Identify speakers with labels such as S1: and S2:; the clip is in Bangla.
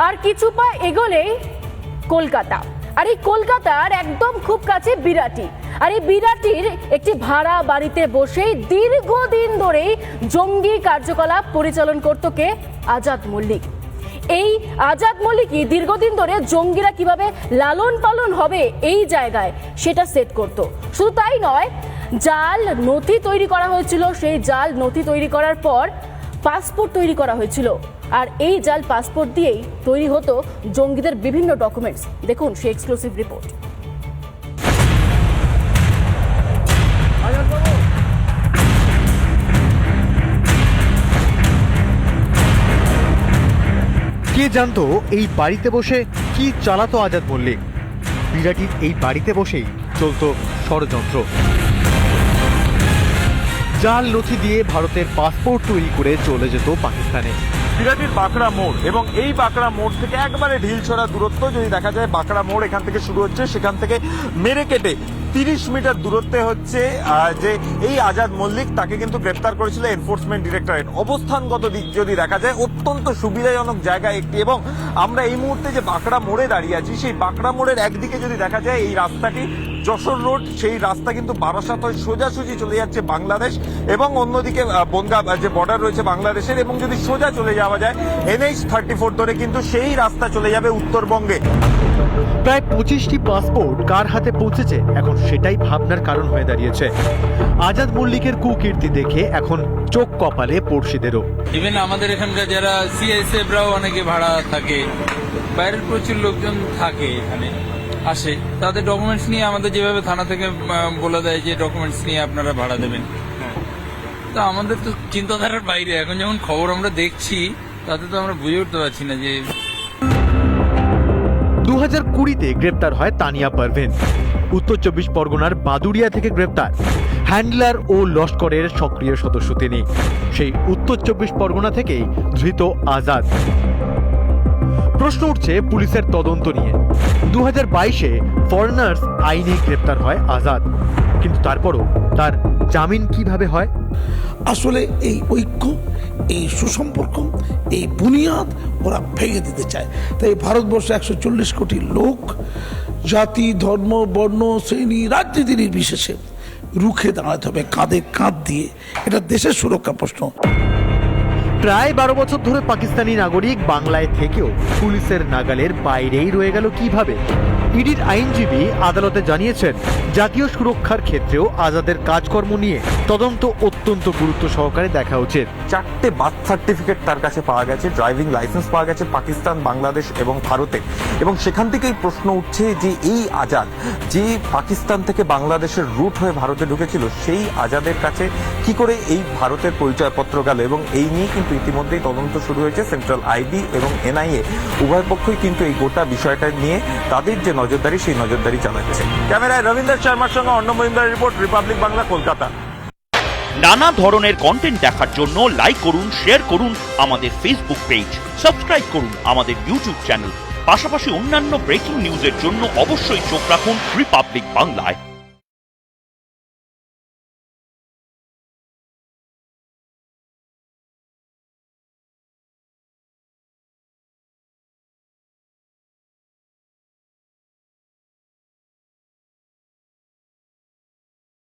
S1: আর কিছু পা এগোলেই কলকাতা, আর এই কলকাতার একদম খুব কাছে বিরাটি। আর এই বিরাটির একটি ভাড়া বাড়িতে বসেই দীর্ঘদিন ধরেই জঙ্গি কার্যকলাপ পরিচালন করত কে? আজাদ মল্লিক। এই আজাদ মল্লিকই দীর্ঘদিন ধরে জঙ্গিরা কিভাবে লালন পালন হবে এই জায়গায় সেটা সেট করত। শুধু তাই নয়, জাল নথি তৈরি করা হয়েছিল, সেই জাল নথি তৈরি করার পর পাসপোর্ট তৈরি করা হয়েছিল, আর এই জাল পাসপোর্ট দিয়েই তৈরি হতো জঙ্গিদের বিভিন্ন ডকুমেন্টস। দেখুন সেই এক্সক্লুসিভ রিপোর্ট।
S2: কে জানতো এই বাড়িতে বসে কি চালাতো আজাদ মল্লিক? বিরাটির এই বাড়িতে বসেই চলতো ষড়যন্ত্র। জাল নথি দিয়ে ভারতের পাসপোর্ট তৈরি করে চলে যেত পাকিস্তানে।
S3: বিরাটির বাঁকড়া মোড়, এবং এই বাঁকড়া মোড় থেকে একবারে ঢিলছড়া দূরত্ব যদি দেখা যায়, বাঁকড়া মোড় এখান থেকে শুরু হচ্ছে, সেখান থেকে মেরে কেটে 30 মিটার দূরত্বে হচ্ছে যে এই আজাদ মল্লিক, তাকে কিন্তু গ্রেপ্তার করেছিল এনফোর্সমেন্ট ডিরেক্টরেট। অবস্থানগত দিক যদি দেখা যায়, অত্যন্ত সুবিধাজনক জায়গা একটি। এবং আমরা এই মুহূর্তে যে বাঁকড়া মোড়ে দাঁড়িয়ে আছি, সেই বাঁকড়া মোড়ের একদিকে যদি দেখা যায় এই রাস্তাটি যশোর রোড, সেই রাস্তা কিন্তু বারাসাত হয়ে সোজাসুজি চলে যাচ্ছে বাংলাদেশ, এবং অন্যদিকে বনগাঁ যে বর্ডার রয়েছে বাংলাদেশের, এবং যদি সোজা চলে যাওয়া যায় NH-34 ধরে কিন্তু সেই রাস্তা চলে যাবে উত্তরবঙ্গে।
S2: প্রায় 25টি পাসপোর্ট কার হাতে পৌঁছেছে এখন সেটাই ভাবনার কারণ হয়ে দাঁড়িয়েছে। আজাদ মল্লিকের কুকীর্তি দেখে এখন চোখ কপালে পড়শিদেরও।
S4: ইভেন আমাদের এখানকার যারা CSFরাও অনেকে ভাড়া থাকে, বাইরের প্রচুর লোকজন থাকে এখানে আসে, তাদের ডকুমেন্টস নিয়ে আমাদের যেভাবে থানা থেকে বলে দেয় যে ডকুমেন্টস নিয়ে আপনারা ভাড়া দেবেন, তো আমাদের তো চিন্তাধারার বাইরে। এখন যখন খবর আমরা দেখছি তাতে তো আমরা বুঝে উঠতে পারছি না যে
S2: 2020-তে গ্রেপ্তার হয় তানিয়া পারভেন। উত্তর 24 পরগনার বাদুড়িয়া থেকে গ্রেপ্তার। হ্যান্ডলার ও লস্করের সক্রিয় সদস্য তিনি। সেই উত্তর 24 পরগনা থেকেই ধৃত আজাদ। প্রশ্ন উঠছে পুলিশের তদন্ত নিয়ে। 2022-এ ফরেনার্স আইনে গ্রেপ্তার হয় আজাদ, কিন্তু তারপরও তার জামিন কিভাবে হয়?
S5: আসলে এই ঐক্য, এই সুসম্পর্ক, এই বুনিয়াদ ওরা ভেঙে দিতে চায়। তাই ভারতবর্ষে 140 কোটি লোক জাতি, ধর্ম, বর্ণ, শ্রেণী, রাজনীতি নির্বিশেষে রুখে দাঁড়াতে হবে কাঁধে কাঁধ দিয়ে। এটা দেশের সুরক্ষা প্রশ্ন।
S2: প্রায় 12 বছর ধরে পাকিস্তানি নাগরিক বাংলায় থেকেও পুলিশের নাগালের বাইরেই রয়ে গেল কিভাবে? ইডির আইনজীবী আদালতে জানিয়েছেন, জাতীয় সুরক্ষার ক্ষেত্রেও আজাদের কাজকর্ম নিয়ে তদন্ত অত্যন্ত গুরুত্ব সহকারে দেখা উচিত।
S3: 4টে বার্থ সার্টিফিকেট তার কাছে পাওয়া গেছে, ড্রাইভিং লাইসেন্স পাওয়া গেছে পাকিস্তান, বাংলাদেশ এবং ভারতে। এবং সেখান থেকেই প্রশ্ন উঠছে যে এই আজাদ যে পাকিস্তান থেকে বাংলাদেশের রুট হয়ে ভারতে ঢুকেছিল, সেই আজাদের কাছে কি করে এই ভারতের পরিচয়পত্র গেল? এবং এই নিয়ে কিন্তু ইতিমধ্যেই তদন্ত শুরু হয়েছে। সেন্ট্রাল আইবি এবং NIA উভয় পক্ষই কিন্তু এই গোটা বিষয়টা নিয়ে তাদের যে নজরদারি, সেই নজরদারি চালাচ্ছে। ক্যামেরায় রবীন্দ্র শর্মার সঙ্গে অর্ণব মজুমদারের রিপোর্ট, রিপাবলিক বাংলা, কলকাতা।
S6: নানা ধরনের কন্টেন্ট দেখার জন্য লাইক করুন, শেয়ার করুন আমাদের ফেসবুক পেজ, সাবস্ক্রাইব করুন আমাদের ইউটিউব চ্যানেল। পাশাপাশি অন্যান্য ব্রেকিং নিউজের জন্য অবশ্যই চোখ রাখুন রিপাবলিক বাংলায়।